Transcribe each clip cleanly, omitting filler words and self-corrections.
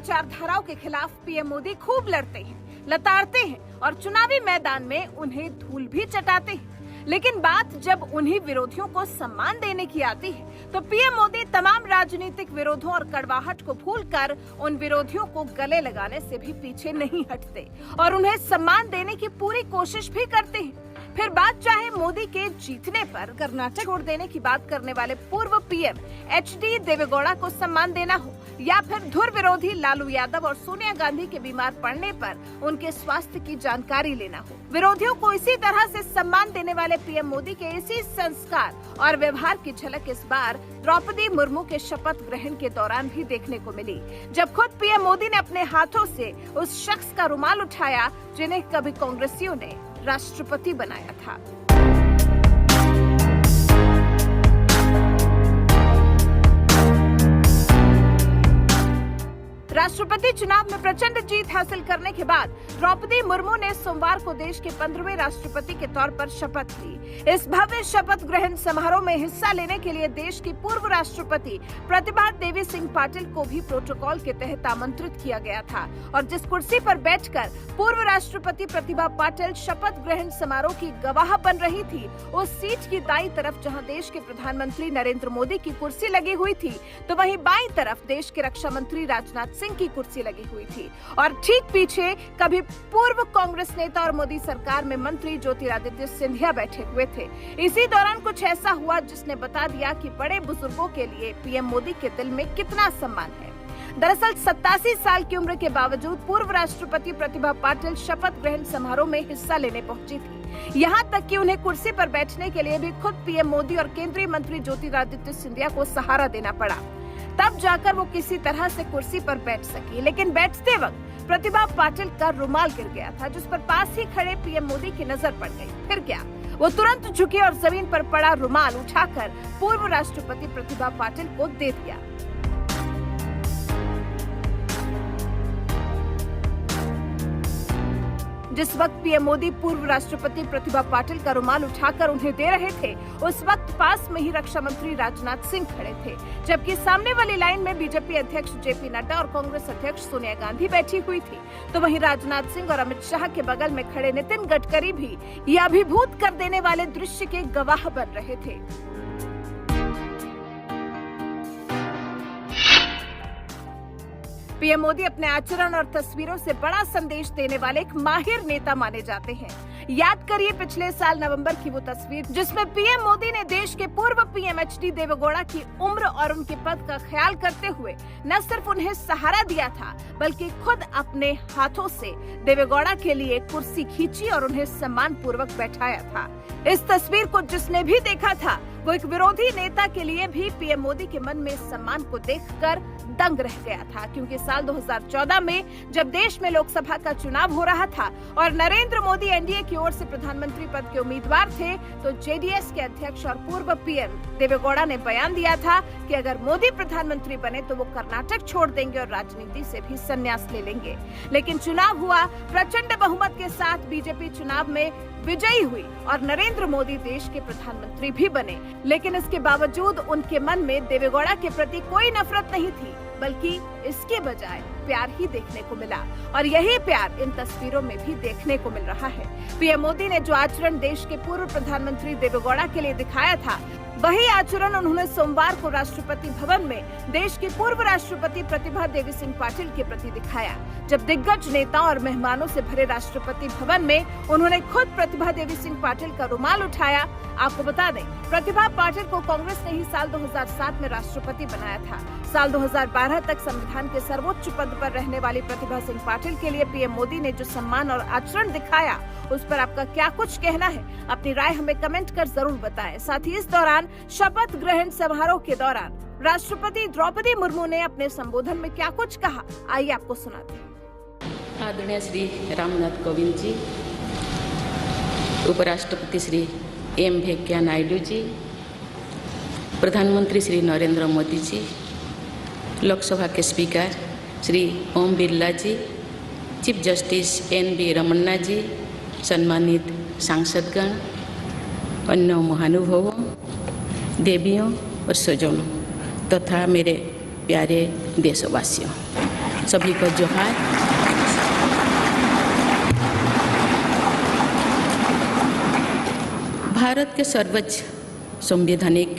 विचारधाराओं के खिलाफ पीएम मोदी खूब लड़ते हैं, लताड़ते हैं और चुनावी मैदान में उन्हें धूल भी चटाते हैं। लेकिन बात जब उन्हीं विरोधियों को सम्मान देने की आती है तो पीएम मोदी तमाम राजनीतिक विरोधों और कड़वाहट को भूलकर उन विरोधियों को गले लगाने से भी पीछे नहीं हटते और उन्हें सम्मान देने की पूरी कोशिश भी करते हैं। फिर बात चाहे मोदी के जीतने पर कर्नाटक छोड़ देने की बात करने वाले पूर्व पीएम एचडी देवेगौड़ा को सम्मान देना हो या फिर धुर विरोधी लालू यादव और सोनिया गांधी के बीमार पड़ने पर उनके स्वास्थ्य की जानकारी लेना हो, विरोधियों को इसी तरह से सम्मान देने वाले पीएम मोदी के इसी संस्कार और व्यवहार की झलक इस बार द्रौपदी मुर्मू के शपथ ग्रहण के दौरान भी देखने को मिली, जब खुद पीएम मोदी ने अपने हाथों से उस शख्स का रुमाल उठाया जिन्हें कभी कांग्रेसियों ने राष्ट्रपति बनाया था। राष्ट्रपति चुनाव में प्रचंड जीत हासिल करने के बाद द्रौपदी मुर्मू ने सोमवार को देश के 15वें राष्ट्रपति के तौर पर शपथ ली। इस भव्य शपथ ग्रहण समारोह में हिस्सा लेने के लिए देश की पूर्व राष्ट्रपति प्रतिभा देवी सिंह पाटिल को भी प्रोटोकॉल के तहत आमंत्रित किया गया था और जिस कुर्सी पर बैठकर पूर्व राष्ट्रपति प्रतिभा पाटिल शपथ ग्रहण समारोह की गवाह बन रही थी, उस सीट की दाईं तरफ जहां देश के प्रधानमंत्री नरेंद्र मोदी की कुर्सी लगी हुई थी तो वहीं बाईं तरफ देश के रक्षा मंत्री राजनाथ सिंह की कुर्सी लगी हुई थी और ठीक पीछे कभी पूर्व कांग्रेस नेता और मोदी सरकार में मंत्री ज्योतिरादित्य सिंधिया बैठे हुए थे। इसी दौरान कुछ ऐसा हुआ जिसने बता दिया कि बड़े बुजुर्गों के लिए पीएम मोदी के दिल में कितना सम्मान है। दरअसल 87 साल की उम्र के बावजूद पूर्व राष्ट्रपति प्रतिभा पाटिल शपथ ग्रहण समारोह में हिस्सा लेने पहुंची थी। यहाँ तक कि उन्हें कुर्सी पर बैठने के लिए भी खुद पीएम मोदी और केंद्रीय मंत्री ज्योतिरादित्य सिंधिया को सहारा देना पड़ा, तब जाकर वो किसी तरह से कुर्सी पर बैठ सकी। लेकिन बैठते वक्त प्रतिभा पाटिल का रुमाल गिर गया था जिस पर पास ही खड़े पीएम मोदी की नजर पड़ गई। फिर क्या, वो तुरंत झुके और जमीन पर पड़ा रुमाल उठाकर पूर्व राष्ट्रपति प्रतिभा पाटिल को दे दिया। जिस वक्त पीएम मोदी पूर्व राष्ट्रपति प्रतिभा पाटिल का रुमाल उठाकर उन्हें दे रहे थे, उस वक्त पास में ही रक्षा मंत्री राजनाथ सिंह खड़े थे, जबकि सामने वाली लाइन में बीजेपी अध्यक्ष जेपी नड्डा और कांग्रेस अध्यक्ष सोनिया गांधी बैठी हुई थी। तो वहीं राजनाथ सिंह और अमित शाह के बगल में खड़े नितिन गडकरी भी ये अभिभूत कर देने वाले दृश्य के गवाह बन रहे थे। पीएम मोदी अपने आचरण और तस्वीरों से बड़ा संदेश देने वाले एक माहिर नेता माने जाते हैं। याद करिए पिछले साल नवंबर की वो तस्वीर जिसमें पीएम मोदी ने देश के पूर्व पीएम एचडी देवेगौड़ा की उम्र और उनके पद का ख्याल करते हुए न सिर्फ उन्हें सहारा दिया था बल्कि खुद अपने हाथों से देवेगौड़ा के लिए कुर्सी खींची और उन्हें सम्मान पूर्वक बैठाया था। इस तस्वीर को जिसने भी देखा था वो एक विरोधी नेता के लिए भी पीएम मोदी के मन में सम्मान को देखकर दंग रह गया था, क्योंकि साल 2014 में जब देश में लोकसभा का चुनाव हो रहा था और नरेंद्र मोदी एनडीए की ओर से प्रधानमंत्री पद के उम्मीदवार थे तो जेडीएस के अध्यक्ष और पूर्व पीएम देवेगौड़ा ने बयान दिया था कि अगर मोदी प्रधानमंत्री बने तो वो कर्नाटक छोड़ देंगे और राजनीति से भी संन्यास ले लेंगे। लेकिन चुनाव हुआ, प्रचंड बहुमत के साथ बीजेपी चुनाव में विजयी हुई और नरेंद्र मोदी देश के प्रधानमंत्री भी बने। लेकिन इसके बावजूद उनके मन में देवेगौड़ा के प्रति कोई नफरत नहीं थी, बल्कि इसके बजाय प्यार ही देखने को मिला और यही प्यार इन तस्वीरों में भी देखने को मिल रहा है। पीएम मोदी ने जो आचरण देश के पूर्व प्रधानमंत्री देवेगौड़ा के लिए दिखाया था वही आचरण उन्होंने सोमवार को राष्ट्रपति भवन में देश की पूर्व राष्ट्रपति प्रतिभा देवी सिंह पाटिल के प्रति दिखाया, जब दिग्गज नेताओं और मेहमानों से भरे राष्ट्रपति भवन में उन्होंने खुद प्रतिभा देवी सिंह पाटिल का रुमाल उठाया। आपको बता दें, प्रतिभा पाटिल को कांग्रेस ने ही साल 2007 में राष्ट्रपति बनाया था। साल 2012 तक संविधान के सर्वोच्च पद पर रहने वाली प्रतिभा सिंह पाटिल के लिए पीएम मोदी ने जो सम्मान और आचरण दिखाया उस पर आपका क्या कुछ कहना है? अपनी राय हमें कमेंट कर जरूर बताएं। साथ ही इस दौरान शपथ ग्रहण समारोह के दौरान राष्ट्रपति द्रौपदी मुर्मू ने अपने संबोधन में क्या कुछ कहा, आइए आपको सुनाते हैं। आदरणीय श्री रामनाथ कोविंद जी, उपराष्ट्रपति श्री एम वेंकैया नायडू जी, प्रधानमंत्री श्री नरेंद्र मोदी जी, लोकसभा के स्पीकर श्री ओम बिरला जी, चीफ जस्टिस एन.वी. रमन्ना जी, सम्मानित सांसदगण, अन्य महानुभावों, देवियों और स्वजनों तथा मेरे प्यारे देशवासियों, सभी को जोहार। भारत के सर्वोच्च संवैधानिक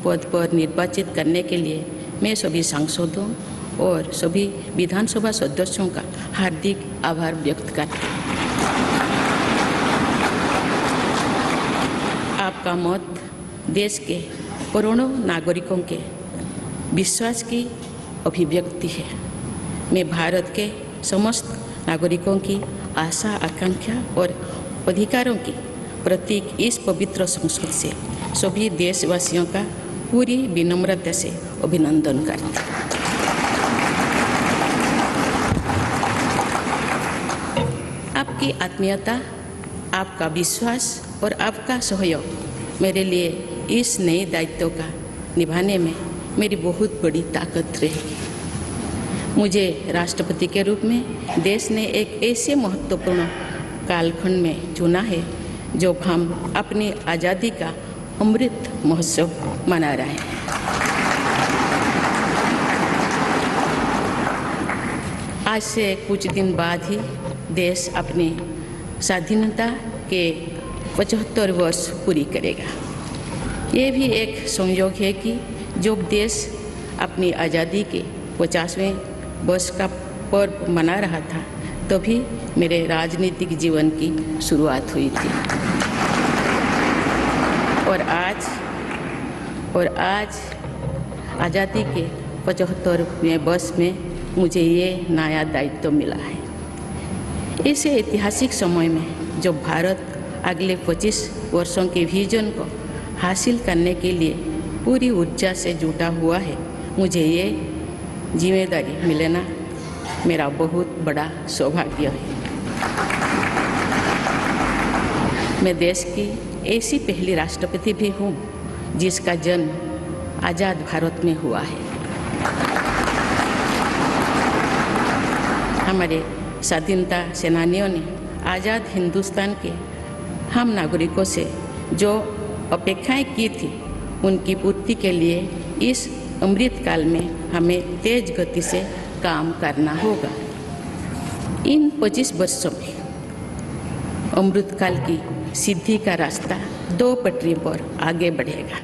पद पर निर्वाचित करने के लिए मैं सभी सांसदों और सभी विधानसभा सदस्यों का हार्दिक आभार व्यक्त करती हूँ। आपका मत देश के करोड़ों नागरिकों के विश्वास की अभिव्यक्ति है। मैं भारत के समस्त नागरिकों की आशा, आकांक्षा और अधिकारों की प्रतीक इस पवित्र संसद से सभी देशवासियों का पूरी विनम्रता से अभिनंदन करती हूँ। आपकी आत्मीयता, आपका विश्वास और आपका सहयोग मेरे लिए इस नए दायित्व का निभाने में मेरी बहुत बड़ी ताकत रहेगी। मुझे राष्ट्रपति के रूप में देश ने एक ऐसे महत्वपूर्ण कालखंड में चुना है जब हम अपनी आज़ादी का अमृत महोत्सव मना रहे हैं। आज से कुछ दिन बाद ही देश अपनी स्वाधीनता के 75 वर्ष पूरी करेगा। ये भी एक संयोग है कि जब देश अपनी आज़ादी के 50वें वर्ष का पर्व मना रहा था तभी मेरे राजनीतिक जीवन की शुरुआत हुई थी। और आज आज़ादी के 75वें वर्ष में मुझे ये नया दायित्व मिला है। ऐसे ऐतिहासिक समय में जब भारत अगले 25 वर्षों के विजन को हासिल करने के लिए पूरी ऊर्जा से जुटा हुआ है, मुझे ये जिम्मेदारी मिलना मेरा बहुत बड़ा सौभाग्य है। मैं देश की ऐसी पहली राष्ट्रपति भी हूँ जिसका जन्म आज़ाद भारत में हुआ है। हमारे स्वाधीनता सेनानियों ने आज़ाद हिंदुस्तान के हम नागरिकों से जो अपेक्षाएं की थी उनकी पूर्ति के लिए इस अमृत काल में हमें तेज गति से काम करना होगा। इन 25 वर्षों में अमृत काल की सिद्धि का रास्ता 2 पटरी पर आगे बढ़ेगा।